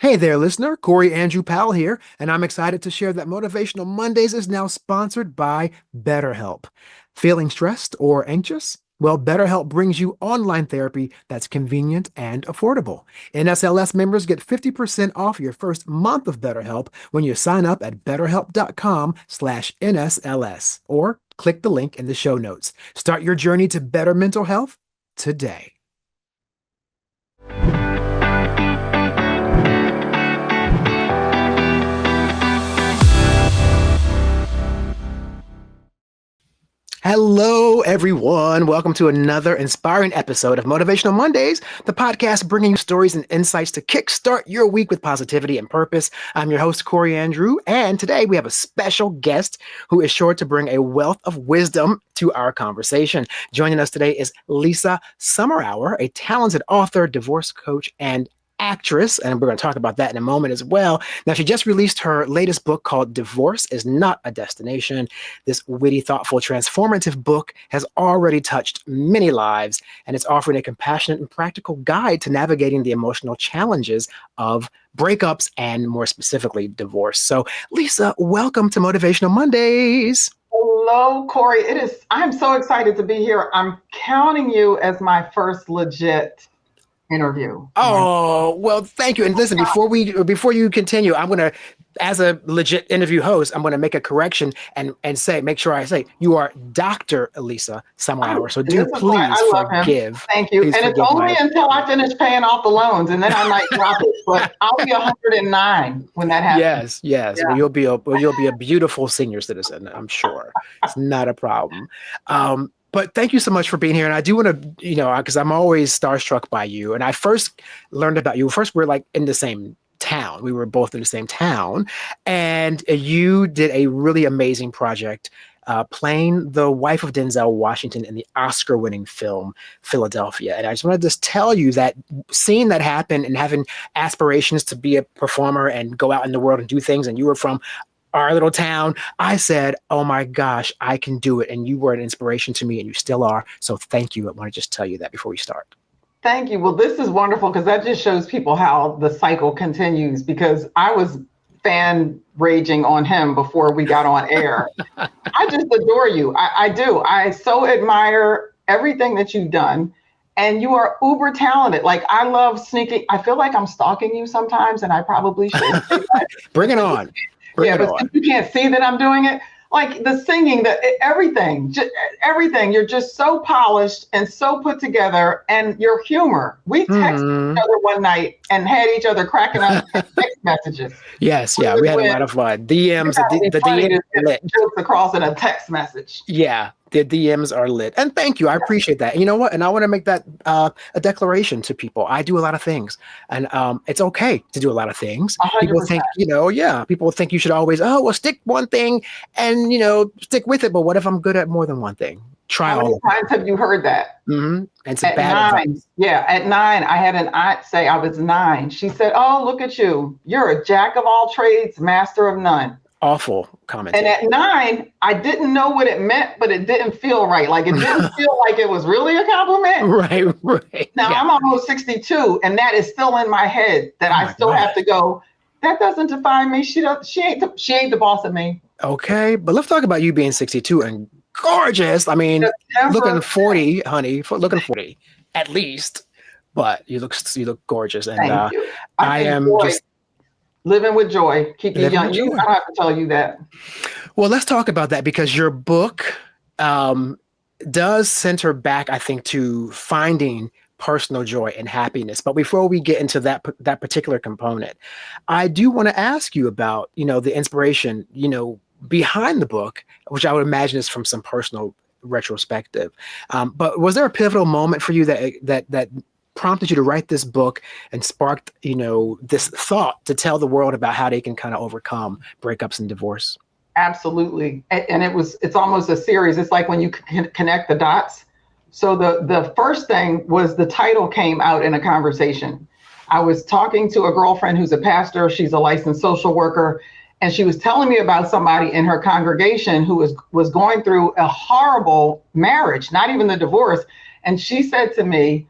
Hey there, listener. Corey Andrew Powell here, and I'm excited to share that Motivational Mondays is now sponsored by BetterHelp. Feeling stressed or anxious? Well, BetterHelp brings you online therapy that's convenient and affordable. NSLS members get 50% off your first month of BetterHelp when you sign up at betterhelp.com/NSLS or click the link in the show notes. Start your journey to better mental health today. Hello, everyone. Welcome to another inspiring episode of Motivational Mondays, the podcast bringing you stories and insights to kickstart your week with positivity and purpose. I'm your host, Corey Andrew, and today we have a special guest who is sure to bring a wealth of wisdom to our conversation. Joining us today is Lisa Summerour, a talented author, divorce coach, and actress, and we're going to talk about that in a moment as well. Now, she just released her latest book called Divorce is Not a Destination. This witty, thoughtful, transformative book has already touched many lives, and it's offering a compassionate and practical guide to navigating the emotional challenges of breakups and, more specifically, divorce. So, Lisa, welcome to Motivational Mondays. Hello, Corey. I'm so excited to be here. I'm counting you as my first legit interview. Oh, well, thank you. And listen, before you continue, I'm going to, as a legit interview host, I'm going to make a correction and make sure I say you are Dr. Lisa Summerour. So do please forgive. Thank you. And it's only until I finish paying off the loans, and then I might drop it. But I'll be 109 when that happens. Yes. Yeah. Well, you'll be a beautiful senior citizen, I'm sure. It's not a problem. But thank you so much for being here. And I do want to, because I'm always starstruck by you. And I first learned about you. First, we're like in the same town. We were both in the same town. And you did a really amazing project playing the wife of Denzel Washington in the Oscar-winning film Philadelphia. And I just want to tell you that seeing that happen and having aspirations to be a performer and go out in the world and do things, and you were from our little town, I said, oh my gosh, I can do it. And you were an inspiration to me, and you still are. So thank you. I want to just tell you that before we start. Thank you. Well, this is wonderful because that just shows people how the cycle continues, because I was fan raging on him before we got on air. I just adore you. I do. I so admire everything that you've done. And you are uber talented. Like, I love sneaking. I feel like I'm stalking you sometimes, and I probably should. Bring it on. But you can't see that I'm doing it. Like the singing, everything. You're just so polished and so put together, and your humor. We texted each other one night and had each other cracking up text messages. Yes, yeah, we had a lot of fun. DMs, the DMs lit. Jokes across in a text message. Yeah. The DMs are lit. And thank you. I appreciate that. And you know what? And I want to make that a declaration to people. I do a lot of things. And it's okay to do a lot of things. 100%. People think, people think you should always, stick one thing and, stick with it. But what if I'm good at more than one thing? Try all of them. How many times have you heard that? Mm-hmm. And some at bad 9, advice. Yeah, at 9, I had an aunt say I was 9. She said, oh, look at you. You're a jack of all trades, master of none. Awful comment. And at 9, I didn't know what it meant, but it didn't feel right. Like, it didn't feel like it was really a compliment. Right. Now, I'm almost 62, and that is still in my head that I still have to go, that doesn't define me. She ain't the boss of me. Okay, but let's talk about you being 62 and gorgeous. I mean, looking 40, honey, looking 40 at least, but you look gorgeous. And Thank you. I am just living with joy. Keep you young. I don't have to tell you that. Well, let's talk about that, because your book does center back, I think, to finding personal joy and happiness. But before we get into that particular component, I do want to ask you about, the inspiration, behind the book, which I would imagine is from some personal retrospective. But was there a pivotal moment for you that prompted you to write this book and sparked, this thought to tell the world about how they can kind of overcome breakups and divorce? Absolutely. And it's almost a series. It's like when you connect the dots. So the first thing was the title came out in a conversation. I was talking to a girlfriend who's a pastor. She's a licensed social worker. And she was telling me about somebody in her congregation who was going through a horrible marriage, not even the divorce. And she said to me,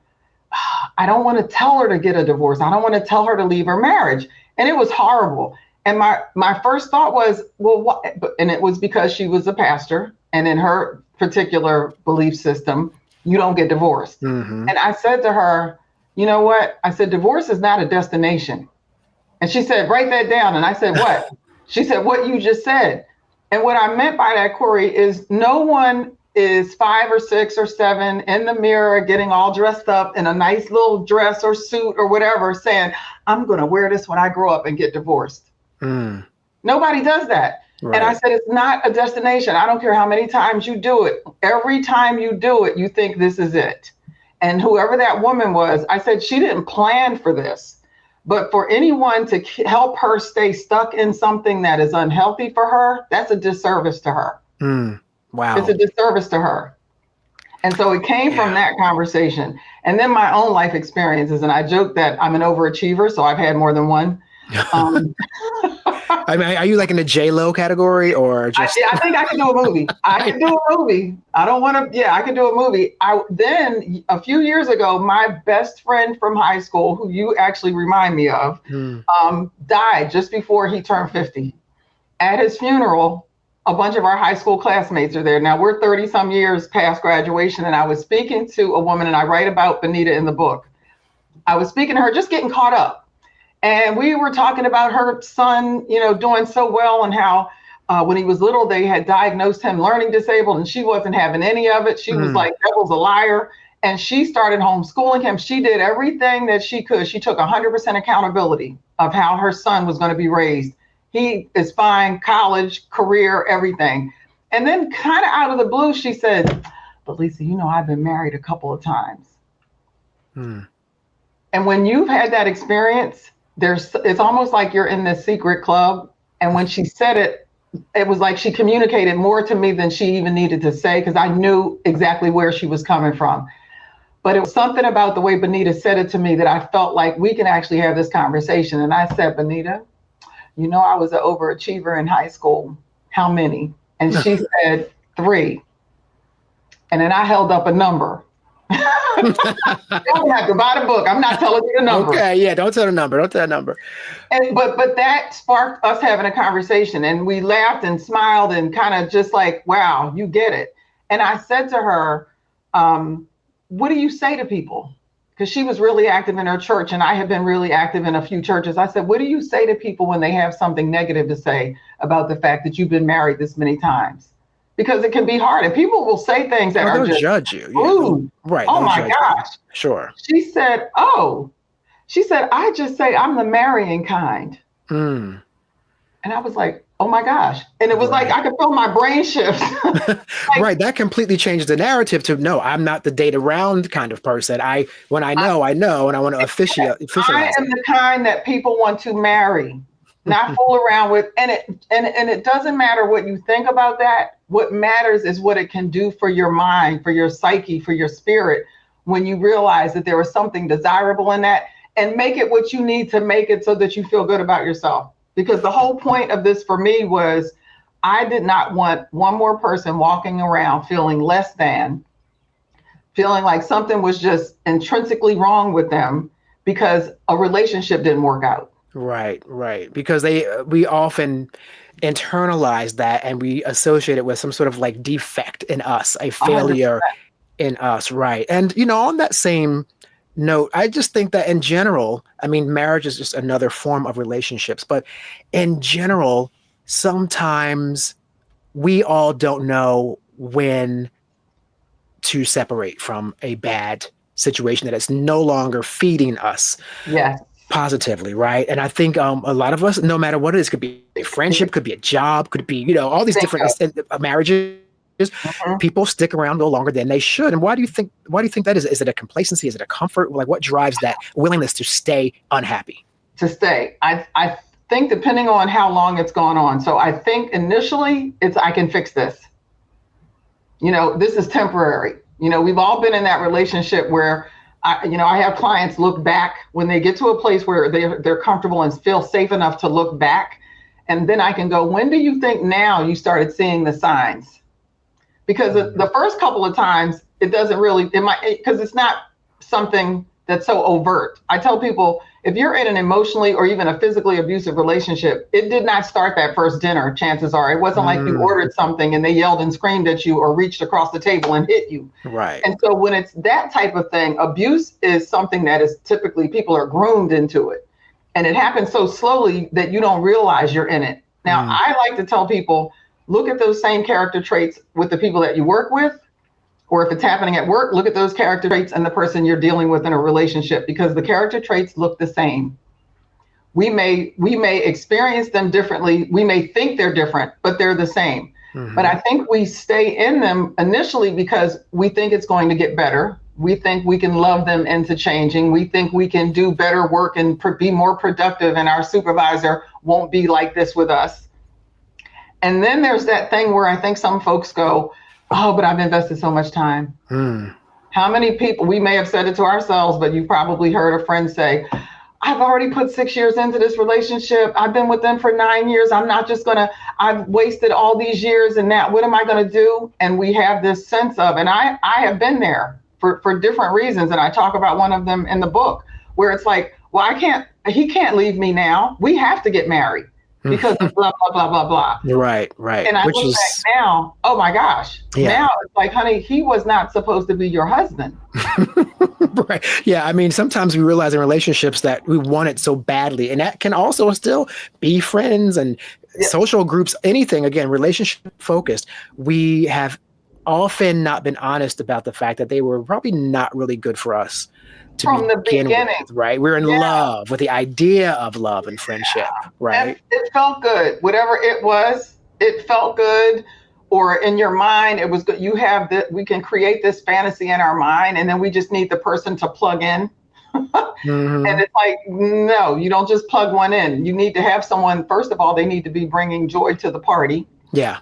I don't want to tell her to get a divorce. I don't want to tell her to leave her marriage. And it was horrible. And my first thought was, well, what? And it was because she was a pastor, and in her particular belief system, you don't get divorced. Mm-hmm. And I said to her, you know what? I said, divorce is not a destination. And she said, write that down. And I said, what? She said, what you just said. And what I meant by that, Corey, is no one is 5 or 6 or 7 in the mirror getting all dressed up in a nice little dress or suit or whatever, saying, I'm going to wear this when I grow up and get divorced. Nobody does that. Right. And I said, it's not a destination. I don't care how many times you do it. Every time you do it, you think this is it. And whoever that woman was, I said, she didn't plan for this. But for anyone to help her stay stuck in something that is unhealthy for her, that's a disservice to her. Wow. It's a disservice to her. And so it came from that conversation. And then my own life experiences. And I joke that I'm an overachiever, so I've had more than one. I mean, are you like in the J-Lo category or just? I think I can do a movie. I can do a movie. I don't want to. Yeah, I can do a movie. Then a few years ago, my best friend from high school, who you actually remind me of, died just before he turned 50. At his funeral, a bunch of our high school classmates are there. Now we're 30 some years past graduation, and I was speaking to a woman, and I write about Benita in the book. I was speaking to her, just getting caught up. And we were talking about her son, doing so well, and how when he was little, they had diagnosed him learning disabled, and she wasn't having any of it. She was like, devil's a liar. And she started homeschooling him. She did everything that she could. She took 100% accountability of how her son was going to be raised. He is fine, college, career, everything. And then kind of out of the blue, she said, but Lisa, I've been married a couple of times. And when you've had that experience, it's almost like you're in this secret club. And when she said it, it was like she communicated more to me than she even needed to say, because I knew exactly where she was coming from. But it was something about the way Benita said it to me that I felt like we can actually have this conversation. And I said, Benita, I was an overachiever in high school. How many? And she said 3. And then I held up a number. You don't have to buy the book. I'm not telling you the number. Okay, yeah, don't tell the number. Don't tell the number. And but that sparked us having a conversation, and we laughed and smiled and kind of just like, wow, you get it. And I said to her, what do you say to people? Because she was really active in her church, and I have been really active in a few churches. I said, what do you say to people when they have something negative to say about the fact that you've been married this many times? Because it can be hard, and people will say things that are just judge you. Rude. Right. Oh my gosh. You. Sure. She said, I just say I'm the marrying kind. And I was like, oh my gosh. And it was like, I could feel my brain shift. Right. That completely changed the narrative to, no, I'm not the date around kind of person. When I know, and I want to officialize I am the kind that people want to marry, not fool around with. And it doesn't matter what you think about that. What matters is what it can do for your mind, for your psyche, for your spirit, when you realize that there is something desirable in that, and make it what you need to make it so that you feel good about yourself. Because the whole point of this for me was, I did not want one more person walking around feeling less than, feeling like something was just intrinsically wrong with them because a relationship didn't work out. Right. Because we often internalize that, and we associate it with some sort of like defect in us, a failure 100%. In us. Right. And, on that same note, I just think that in general, I mean, marriage is just another form of relationships, but in general, sometimes we all don't know when to separate from a bad situation that is no longer feeding us. Yes. Positively, right? And I think a lot of us, no matter what it is, could be a friendship, could be a job, could be, all these different marriages. People stick around no longer than they should. And why do you think that is? Is it a complacency? Is it a comfort? Like, what drives that willingness to stay unhappy? To stay. I think depending on how long it's gone on. So I think initially it's, I can fix this. This is temporary. We've all been in that relationship where I have clients look back when they get to a place where they're comfortable and feel safe enough to look back. And then I can go, when do you think now you started seeing the signs? Because the first couple of times it doesn't really, because it's not something that's so overt. I tell people if you're in an emotionally or even a physically abusive relationship, it did not start that first dinner, chances are. It wasn't like you ordered something and they yelled and screamed at you or reached across the table and hit you. Right. And so when it's that type of thing, abuse is something that is typically, people are groomed into it. And it happens so slowly that you don't realize you're in it. Now, I like to tell people, look at those same character traits with the people that you work with, or if it's happening at work, look at those character traits and the person you're dealing with in a relationship, because the character traits look the same. We may experience them differently. We may think they're different, but they're the same. But I think we stay in them initially because we think it's going to get better. We think we can love them into changing. We think we can do better work and be more productive, and our supervisor won't be like this with us. And then there's that thing where I think some folks go, oh, but I've invested so much time. How many people, we may have said it to ourselves, but you've probably heard a friend say, I've already put 6 years into this relationship. I've been with them for 9 years. I'm not just I've wasted all these years and now what am I going to do? And we have this sense of, and I have been there for different reasons. And I talk about one of them in the book where it's like, well, he can't leave me now. We have to get married because of blah, blah, blah, blah, blah. Right. And I look back now, oh my gosh. Yeah. Now it's like, honey, he was not supposed to be your husband. Right. Yeah. I mean, sometimes we realize in relationships that we want it so badly, and that can also still be friends and social groups, anything, again, relationship focused. We have often not been honest about the fact that they were probably not really good for us from the beginning. With, right. We're in love with the idea of love and friendship. Right. And it felt good. Whatever it was, it felt good. Or in your mind, it was good. You have that. We can create this fantasy in our mind, and then we just need the person to plug in. And it's like, no, you don't just plug one in. You need to have someone. First of all, they need to be bringing joy to the party. Yeah.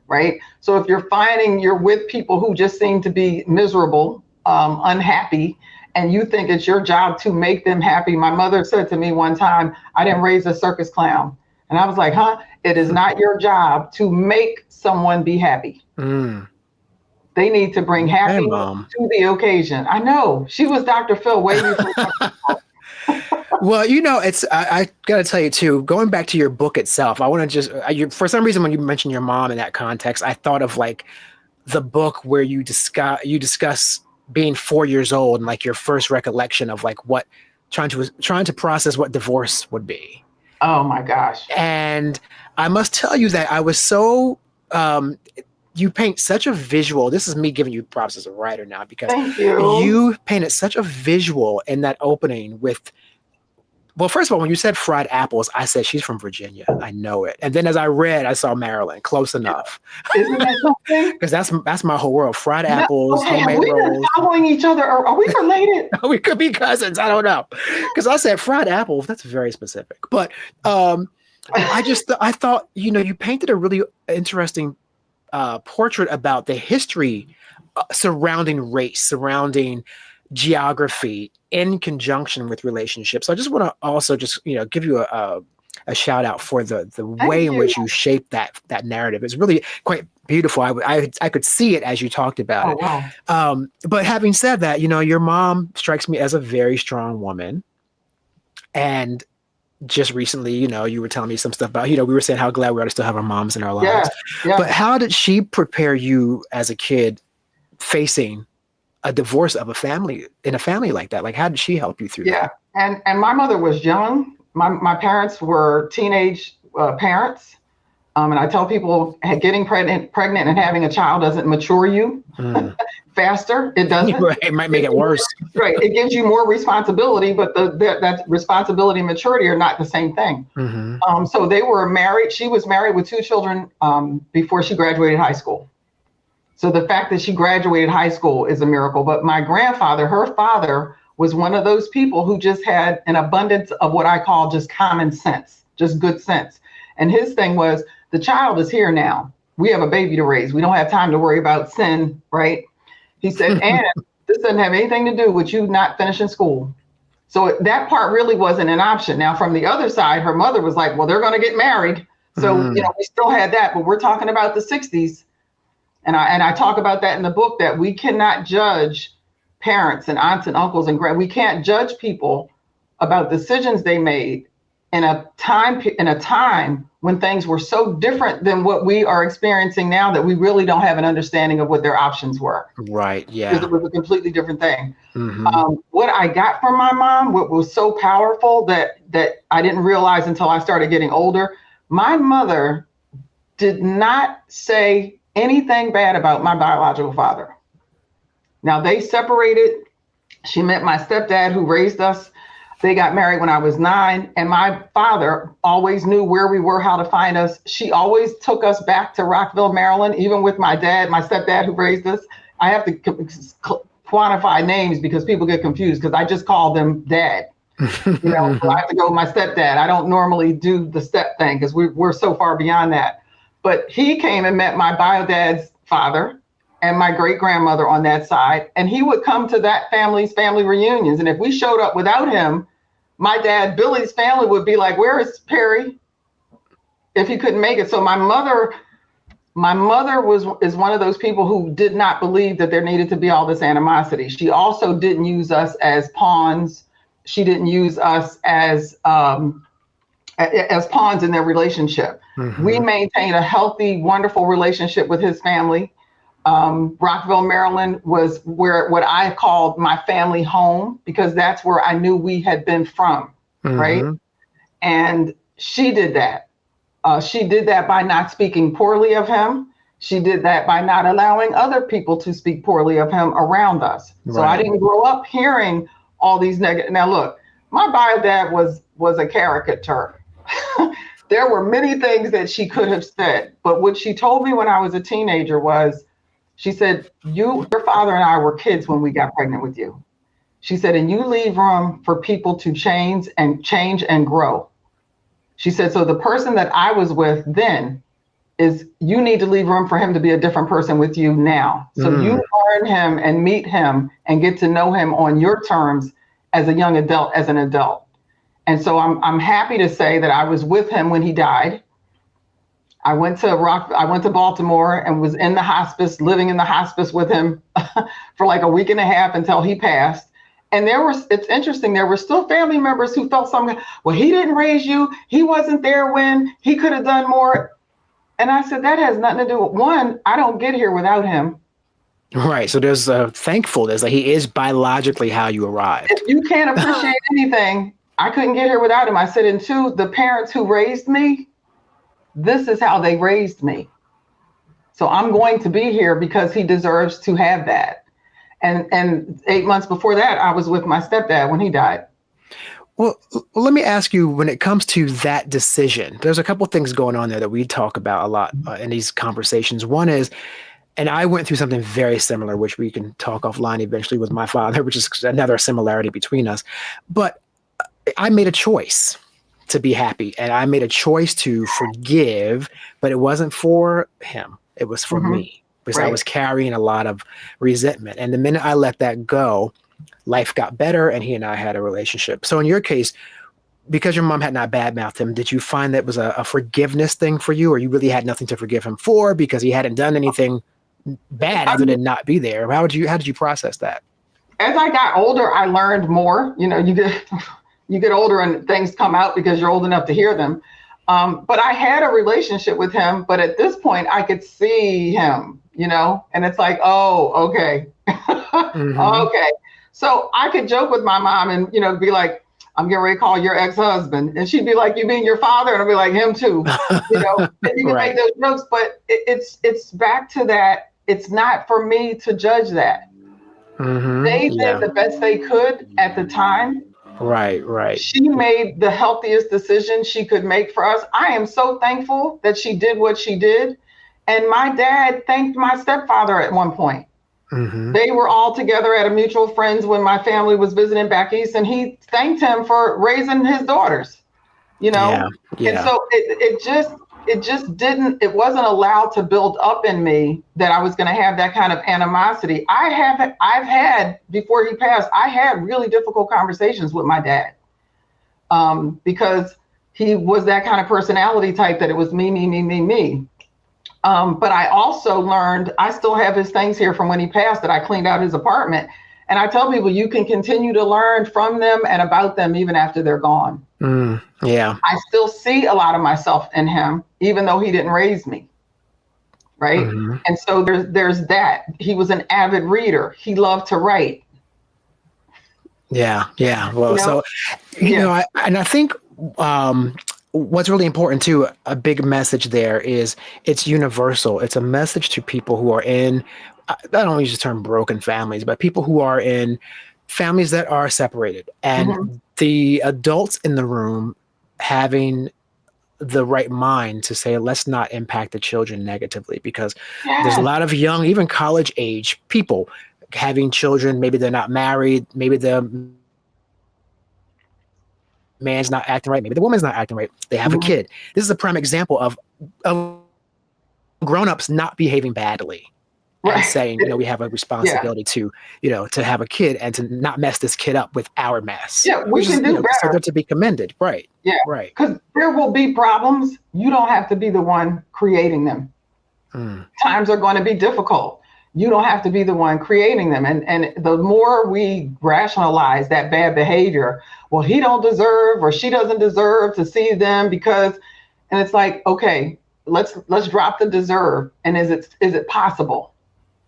Right. So if you're finding you're with people who just seem to be miserable, unhappy, and you think it's your job to make them happy. My mother said to me one time, I didn't raise a circus clown. And I was like, it is not your job to make someone be happy. They need to bring happiness to the occasion. I know. She was Dr. Phil way before. Well, I got to tell you too, going back to your book itself, I want to just, for some reason, when you mentioned your mom in that context, I thought of like the book where you discuss being 4 years old and like your first recollection of like what trying to process what divorce would be. Oh my gosh. And I must tell you that I was so, you paint such a visual. This is me giving you props as a writer now, because you painted such a visual in that opening with, well, first of all, when you said fried apples, I said, she's from Virginia. I know it. And then as I read, I saw Maryland. Close enough. Isn't that something? Because that's my whole world. Fried apples, homemade rolls. Following each other. Are we related? We could be cousins. I don't know. Because I said fried apples. That's very specific. But I thought, you painted a really interesting portrait about the history surrounding race, surrounding geography in conjunction with relationships. So I just want to also just, give you a shout out for the way in which you shaped that narrative. It's really quite beautiful. I could see it as you talked about it. Wow. But having said that, your mom strikes me as a very strong woman. And just recently, you were telling me some stuff about, we were saying how glad we are to still have our moms in our lives. Yeah. But how did she prepare you as a kid facing a divorce of a family like that? Like, how did she help you through that? And my mother was young. My parents were teenage parents. And I tell people getting pregnant and having a child doesn't mature you faster. It doesn't. Right. It might make it worse. Right. It gives you more responsibility, but that responsibility and maturity are not the same thing. So they were married. She was married with 2 children before she graduated high school. So the fact that she graduated high school is a miracle. But my grandfather, her father, was one of those people who just had an abundance of what I call just common sense, just good sense. And his thing was, the child is here now. We have a baby to raise. We don't have time to worry about sin, right? He said, and this doesn't have anything to do with you not finishing school. So that part really wasn't an option. Now, from the other side, her mother was like, well, they're going to get married. So, we still had that, but we're talking about the 60s. And I talk about that in the book, that we cannot judge parents and aunts and uncles and we can't judge people about decisions they made in a time when things were so different than what we are experiencing now that we really don't have an understanding of what their options were. Right. Yeah. Because it was a completely different thing. Mm-hmm. What I got from my mom, what was so powerful that I didn't realize until I started getting older, my mother did not say anything bad about my biological father. Now, they separated. She met my stepdad who raised us. They got married when I was 9, and my father always knew where we were, how to find us. She always took us back to Rockville, Maryland, even with my stepdad who raised us. I have to quantify names because people get confused because I just call them dad. So I have to go with my stepdad. I don't normally do the step thing because we're so far beyond that. But he came and met my bio dad's father and my great grandmother on that side. And he would come to that family's family reunions. And if we showed up without him, my dad, Billy's family would be like, where is Perry? If he couldn't make it. So my mother is one of those people who did not believe that there needed to be all this animosity. She also didn't use us as pawns. She didn't use us as pawns in their relationship. Mm-hmm. We maintained a healthy, wonderful relationship with his family. Rockville, Maryland was what I called my family home because that's where I knew we had been from, mm-hmm. right? And she did that. She did that by not speaking poorly of him. She did that by not allowing other people to speak poorly of him around us. Right. So I didn't grow up hearing all these negative. Now look, my bio dad was a caricature. There were many things that she could have said, but what she told me when I was a teenager was, she said, your father and I were kids when we got pregnant with you. She said, and you leave room for people to change and grow. She said, so the person that I was with then is you need to leave room for him to be a different person with you now. So you learn him and meet him and get to know him on your terms as a young adult, as an adult. And so I'm happy to say that I was with him when he died. I went to Baltimore and was in the hospice, living in the hospice with him for like a week and a half until he passed. And it's interesting, there were still family members who felt something, well, he didn't raise you. He wasn't there when he could have done more. And I said, that has nothing to do with, one, I don't get here without him. Right. So there's thankfulness that he is biologically how you arrived. If you can't appreciate anything, I couldn't get here without him. I said, and two, the parents who raised me, this is how they raised me. So I'm going to be here because he deserves to have that. And 8 months before that, I was with my stepdad when he died. Well, let me ask you, when it comes to that decision, there's a couple of things going on there that we talk about a lot in these conversations. One is, and I went through something very similar, which we can talk offline eventually with my father, which is another similarity between us. But I made a choice to be happy, and I made a choice to forgive, but it wasn't for him. It was for me, because I was carrying a lot of resentment. And the minute I let that go, life got better, and he and I had a relationship. So in your case, because your mom had not badmouthed him, did you find that was a forgiveness thing for you, or you really had nothing to forgive him for because he hadn't done anything bad other than not be there? How did you process that? As I got older, I learned more. You get older and things come out because you're old enough to hear them. But I had a relationship with him, but at this point I could see him, and it's like, oh, okay. Okay. So I could joke with my mom and, be like, I'm getting ready to call your ex-husband. And she'd be like, you mean your father? And I'd be like, him too. And you can make those jokes, but it's back to that. It's not for me to judge that. They did the best they could at the time. Right. She made the healthiest decision she could make for us. I am so thankful that she did what she did. And my dad thanked my stepfather at one point. They were all together at a mutual friends when my family was visiting back east, and he thanked him for raising his daughters, Yeah. And so it wasn't allowed to build up in me that I was going to have that kind of animosity. I've had, before he passed, I had really difficult conversations with my dad because he was that kind of personality type that it was me. But I also learned, I still have his things here from when he passed that I cleaned out his apartment. And I tell people you can continue to learn from them and about them even after they're gone. Yeah. I still see a lot of myself in him, even though he didn't raise me. Right. Mm-hmm. And so there's that. He was an avid reader. He loved to write. Yeah. Yeah. Well, so, I think what's really important too, a big message there is it's universal. It's a message to people who are in, I don't use the term broken families, but people who are in families that are separated, and the adults in the room having the right mind to say, let's not impact the children negatively, because there's a lot of young, even college age people having children. Maybe they're not married. Maybe the man's not acting right. Maybe the woman's not acting right. They have a kid. This is a prime example of grown-ups not behaving badly and saying, we have a responsibility to, to have a kid and to not mess this kid up with our mess. Yeah, we can do better. So they're to be commended. Right. Yeah. Right. Because there will be problems. You don't have to be the one creating them. Times are going to be difficult. You don't have to be the one creating them. And the more we rationalize that bad behavior, well, he don't deserve or she doesn't deserve to see them because, and it's like, okay, let's drop the deserve. And is it possible?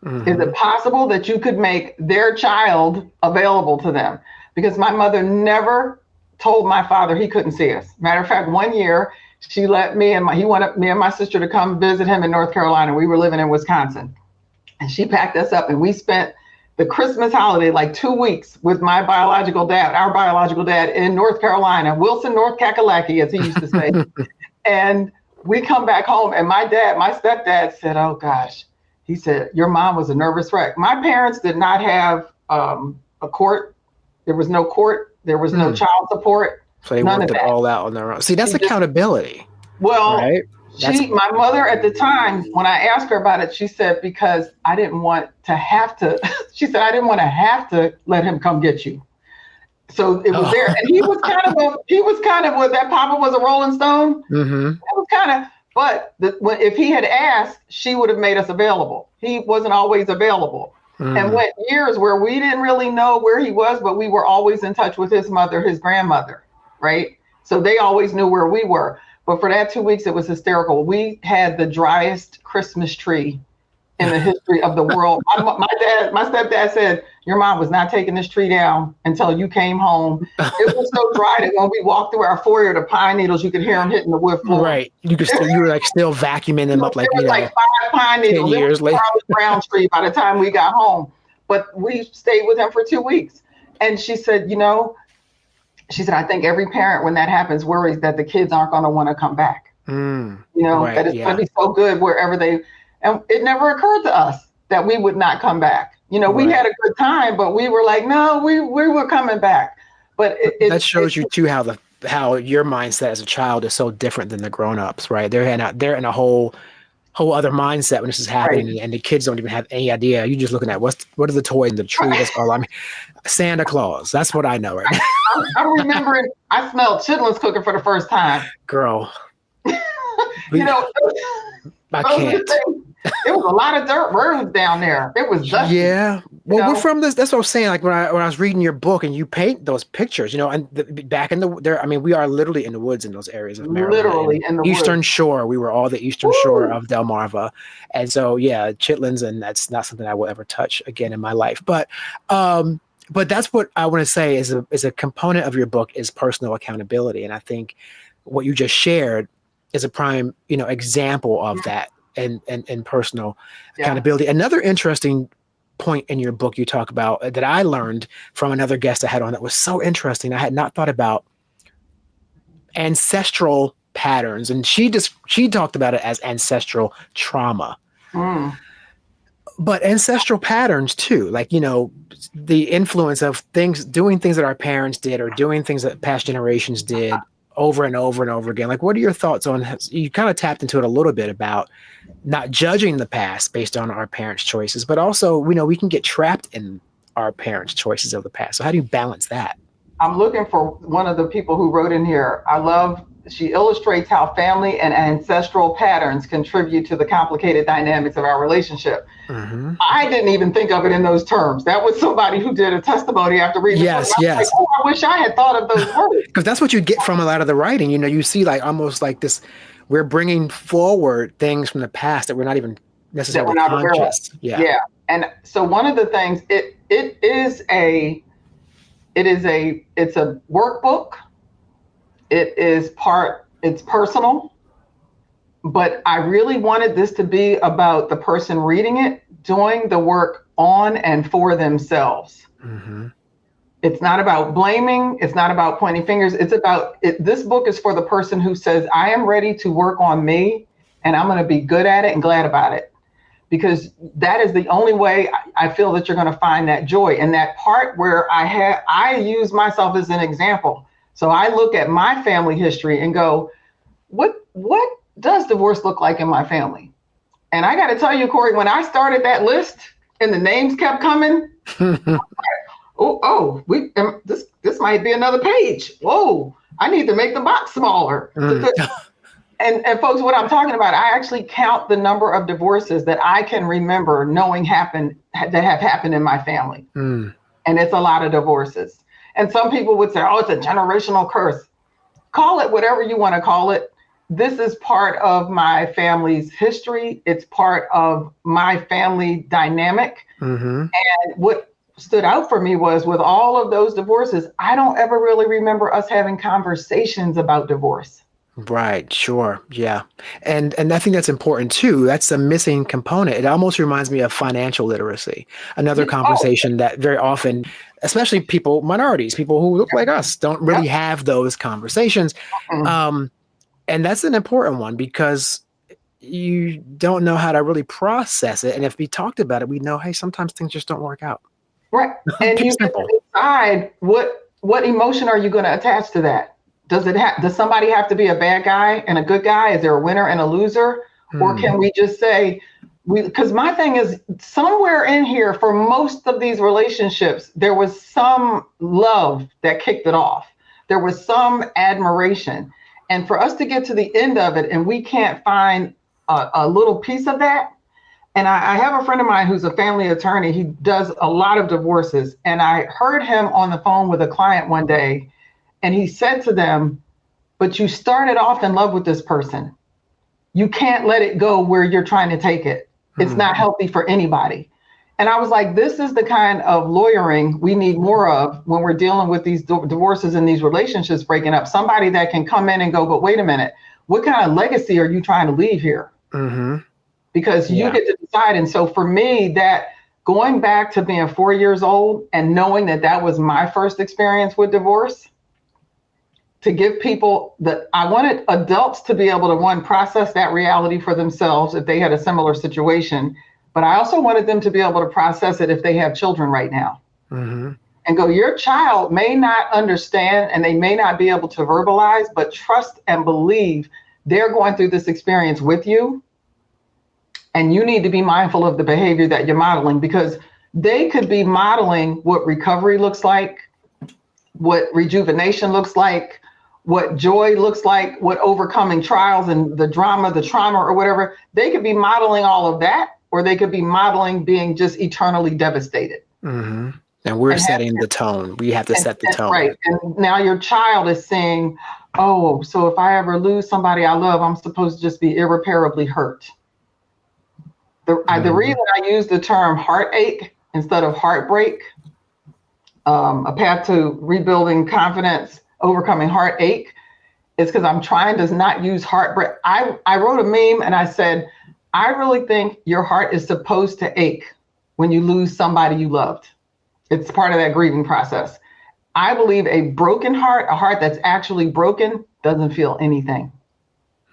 Is it possible that you could make their child available to them? Because my mother never told my father he couldn't see us. Matter of fact, one year she let he wanted me and my sister to come visit him in North Carolina. We were living in Wisconsin. And she packed us up and we spent the Christmas holiday, like 2 weeks with our biological dad in North Carolina, Wilson, North Kakalaki, as he used to say. And we come back home and my stepdad said, oh gosh, he said, your mom was a nervous wreck. My parents did not have a court. There was no court. There was no child support. So they worked it all out on their own. See, that's accountability. Well, right? My mother at the time, when I asked her about it, she said, because I didn't want to have to, she said, I didn't want to have to let him come get you. So it was there. And he was kind of that Papa was a Rolling Stone. It was kind of, but if he had asked, she would have made us available. He wasn't always available. And went years where we didn't really know where he was, but we were always in touch with his mother, his grandmother, right? So they always knew where we were. But for that 2 weeks, it was hysterical. We had the driest Christmas tree in the history of the world. My stepdad said, your mom was not taking this tree down until you came home. It was so dry that when we walked through our foyer, the pine needles, you could hear them hitting the wood floor. Right. You were like still vacuuming them up like, there was like 5 pine needles. 10 years later. Brown tree by the time we got home. But we stayed with him for 2 weeks. And she said, I think every parent, when that happens, worries that the kids aren't going to want to come back. That it's going to be so good wherever and it never occurred to us that we would not come back. We had a good time, but we were like, no, we were coming back. But that shows you too how your mindset as a child is so different than the grown-ups, right? They're in a whole other mindset when this is happening, and the kids don't even have any idea. You're just looking at what are the toys in the tree? That's all. I mean, Santa Claus. That's what I know right now. I remember I smelled chitlins cooking for the first time. Girl, I can't. There was a lot of dirt roads down there. It was dusty. Yeah. Well, we're from this. That's what I was saying. Like when I was reading your book and you paint those pictures, and back in we are literally in the woods in those areas of Maryland. Literally in the Eastern Shore. We were all the Eastern Shore of Delmarva. And so, yeah, chitlins, and that's not something I will ever touch again in my life. But that's what I want to say is a component of your book is personal accountability. And I think what you just shared is a prime, example of that. And personal accountability. Another interesting point in your book you talk about that I learned from another guest I had on that was so interesting. I had not thought about ancestral patterns, and she talked about it as ancestral trauma. But ancestral patterns too, like the influence of doing things that our parents did or doing things that past generations did over and over and over again. Like, what are your thoughts on, you kind of tapped into it a little bit about not judging the past based on our parents' choices, but also, we can get trapped in our parents' choices of the past. So how do you balance that? I'm looking for one of the people who wrote in here. I love she illustrates how family and ancestral patterns contribute to the complicated dynamics of our relationship. Mm-hmm. I didn't even think of it in those terms. That was somebody who did a testimony after reading the book. Yes, I was like, yes. oh, I wish I had thought of those words. Because that's what you get from a lot of the writing. You see like almost like this, we're bringing forward things from the past that we're not even That we're necessarily not aware of. conscious. Yeah. Yeah. And so one of the things, it's a workbook. It's personal, but I really wanted this to be about the person reading it, doing the work on and for themselves. Mm-hmm. It's not about blaming. It's not about pointing fingers. It's about it. This book is for the person who says, I am ready to work on me and I'm going to be good at it and glad about it. Because that is the only way I feel that you're going to find that joy. And that part where I use myself as an example. So I look at my family history and go, what does divorce look like in my family? And I got to tell you, Corey, when I started that list and the names kept coming, this might be another page. Whoa, I need to make the box smaller. And folks, what I'm talking about, I actually count the number of divorces that I can remember knowing that have happened in my family. And it's a lot of divorces. And some people would say, oh, it's a generational curse. Call it whatever you want to call it. This is part of my family's history. It's part of my family dynamic. Mm-hmm. And what stood out for me was with all of those divorces, I don't ever really remember us having conversations about divorce. Right. Sure. Yeah. And I think that's important too. That's a missing component. It almost reminds me of financial literacy, another conversation that very often, especially minorities, people who look like us, don't really have those conversations. And that's an important one because you don't know how to really process it. And if we talked about it, we know, hey, sometimes things just don't work out. Right. And you can decide what emotion are you going to attach to that? Does somebody have to be a bad guy and a good guy? Is there a winner and a loser? Or can we just say, because my thing is somewhere in here for most of these relationships, there was some love that kicked it off. There was some admiration. And for us to get to the end of it and we can't find a little piece of that. And I have a friend of mine who's a family attorney. He does a lot of divorces. And I heard him on the phone with a client one day. And he said to them, but you started off in love with this person. You can't let it go where you're trying to take it. It's not healthy for anybody. And I was like, this is the kind of lawyering we need more of when we're dealing with these divorces and these relationships breaking up. Somebody that can come in and go, but wait a minute, what kind of legacy are you trying to leave here? Mm-hmm. Because you get to decide. And so for me, that going back to being 4 years old and knowing that was my first experience with divorce, to give people I wanted adults to be able to, process that reality for themselves if they had a similar situation. But I also wanted them to be able to process it if they have children right now. Mm-hmm. And go, your child may not understand and they may not be able to verbalize, but trust and believe they're going through this experience with you. And you need to be mindful of the behavior that you're modeling, because they could be modeling what recovery looks like, what rejuvenation looks like, what joy looks like, what overcoming trials and the trauma or whatever. They could be modeling all of that, or they could be modeling being just eternally devastated. Mm-hmm. And we're setting the tone. We have to set the tone. Right. And now your child is saying, oh, so if I ever lose somebody I love, I'm supposed to just be irreparably hurt. The reason I use the term heartache instead of heartbreak, a path to rebuilding confidence, overcoming heartache, is because I'm trying to not use heartbreak. I wrote a meme and I said, I really think your heart is supposed to ache when you lose somebody you loved. It's part of that grieving process. I believe a broken heart, a heart that's actually broken, doesn't feel anything.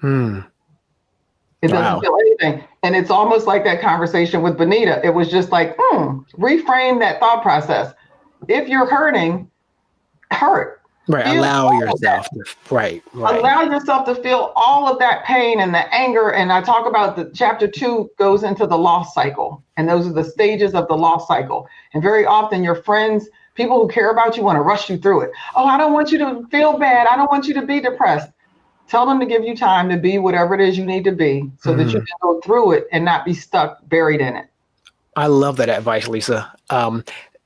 It doesn't feel anything. And it's almost like that conversation with Benita. It was just like, reframe that thought process. If you're hurting, hurt. Right. Allow yourself to, right. Allow yourself to feel all of that pain and the anger. And I talk about the chapter 2 goes into the loss cycle. And those are the stages of the loss cycle. And very often your friends, people who care about you, want to rush you through it. Oh, I don't want you to feel bad. I don't want you to be depressed. Tell them to give you time to be whatever it is you need to be so that you can go through it and not be stuck, buried in it. I love that advice, Lisa.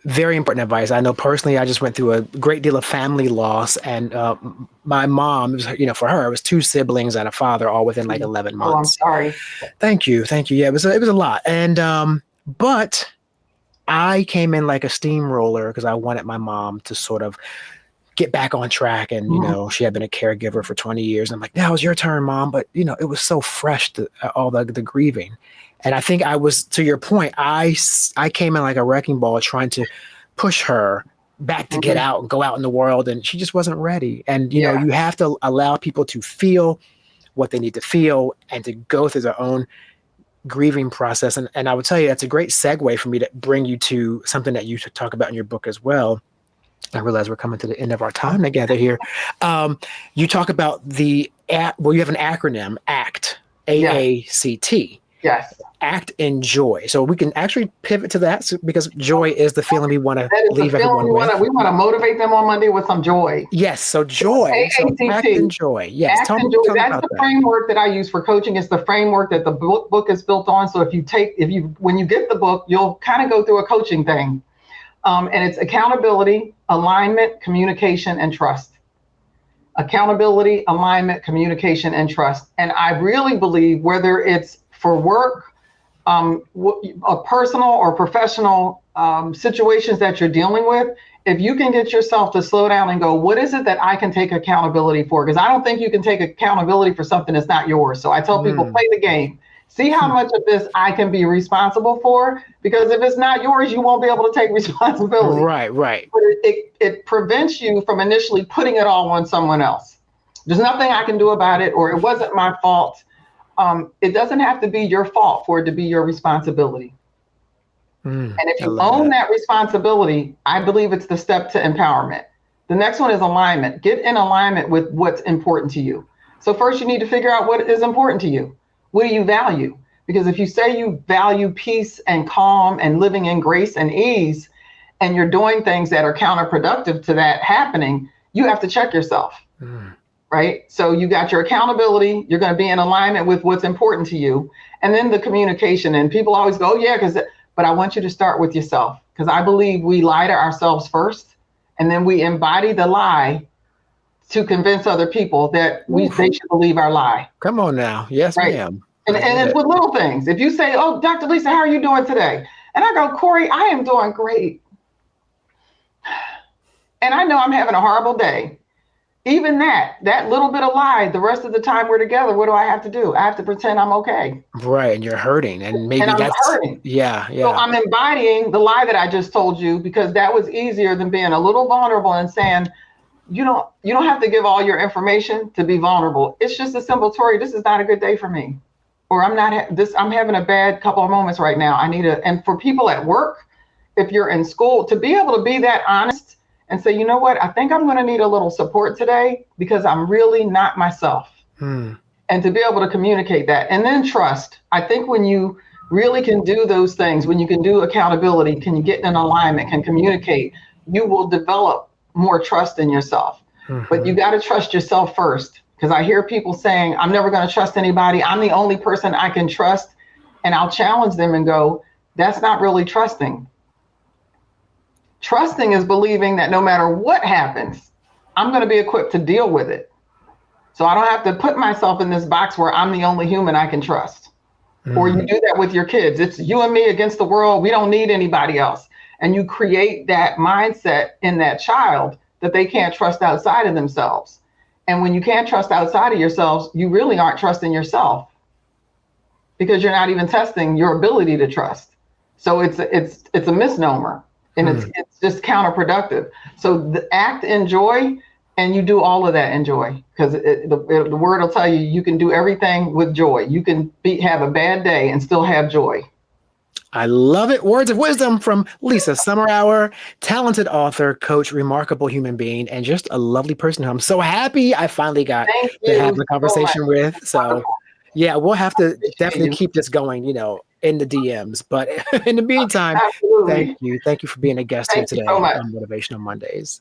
Very important advice. I know personally, I just went through a great deal of family loss, and my mom, for her, it was 2 siblings and a father, all within like 11 months. Oh, I'm sorry. Thank you. Yeah, it was a lot. And but I came in like a steamroller because I wanted my mom to sort of get back on track. And, she had been a caregiver for 20 years. And I'm like, now it's your turn, Mom. But, it was so fresh, all the grieving. And I think I was, to your point, I came in like a wrecking ball trying to push her back to get out and go out in the world. And she just wasn't ready. And, you have to allow people to feel what they need to feel and to go through their own grieving process. And I would tell you, that's a great segue for me to bring you to something that you talk about in your book as well. I realize we're coming to the end of our time together here. You talk about you have an acronym, ACT, AACT. Yes. Act in joy. So we can actually pivot to that because joy is the feeling we want to leave everyone with. We want to motivate them on Monday with some joy. Yes. So joy. So act in joy. Yes. Tell me that's the framework that I use for coaching. It's the framework that the book is built on. So when you get the book, you'll kind of go through a coaching thing. And it's accountability, alignment, communication, and trust. Accountability, alignment, communication, and trust. And I really believe whether it's for work, a personal or professional situations that you're dealing with, if you can get yourself to slow down and go, what is it that I can take accountability for? Because I don't think you can take accountability for something that's not yours. So I tell people, play the game. See how much of this I can be responsible for, because if it's not yours, you won't be able to take responsibility. Right. But it prevents you from initially putting it all on someone else. There's nothing I can do about it, or it wasn't my fault. It doesn't have to be your fault for it to be your responsibility. And if you own that responsibility, I believe it's the step to empowerment. The next one is alignment. Get in alignment with what's important to you. So first you need to figure out what is important to you. What do you value? Because if you say you value peace and calm and living in grace and ease, and you're doing things that are counterproductive to that happening, you have to check yourself. Right? So you got your accountability, you're going to be in alignment with what's important to you. And then the communication. And people always go, but I want you to start with yourself, because I believe we lie to ourselves first, and then we embody the lie to convince other people that they should believe our lie. Come on now. Yes, right? Ma'am. And it's with little things. If you say, oh, Dr. Lisa, how are you doing today? And I go, Corey, I am doing great. And I know I'm having a horrible day. Even that little bit of lie, the rest of the time we're together, what do I have to do? I have to pretend I'm okay. Right. And you're hurting. And maybe I'm that's hurting. Yeah. So I'm embodying the lie that I just told you, because that was easier than being a little vulnerable and saying, you don't have to give all your information to be vulnerable. It's just a simple story. This is not a good day for me. Or I'm having a bad couple of moments right now. And for people at work, if you're in school, to be able to be that honest and say, you know what, I think I'm going to need a little support today because I'm really not myself. And to be able to communicate that. And then trust. I think when you really can do those things, when you can do accountability, can you get in alignment, can communicate, you will develop more trust in yourself. But you got to trust yourself first. Because I hear people saying, I'm never going to trust anybody. I'm the only person I can trust. And I'll challenge them and go, that's not really trusting. Trusting is believing that no matter what happens, I'm going to be equipped to deal with it. So I don't have to put myself in this box where I'm the only human I can trust. Or you do that with your kids. It's you and me against the world. We don't need anybody else. And you create that mindset in that child that they can't trust outside of themselves. And when you can't trust outside of yourselves, you really aren't trusting yourself, because you're not even testing your ability to trust. So it's a misnomer, and it's just counterproductive. So act in joy, and you do all of that in joy, because the word will tell you, you can do everything with joy. You can have a bad day and still have joy. I love it. Words of wisdom from Lisa Summerour, talented author, coach, remarkable human being, and just a lovely person who I'm so happy I finally got to have the conversation with. So yeah, we'll have to definitely keep this going, in the DMs. But in the meantime, thank you. Thank you for being a guest here today on Motivational Mondays.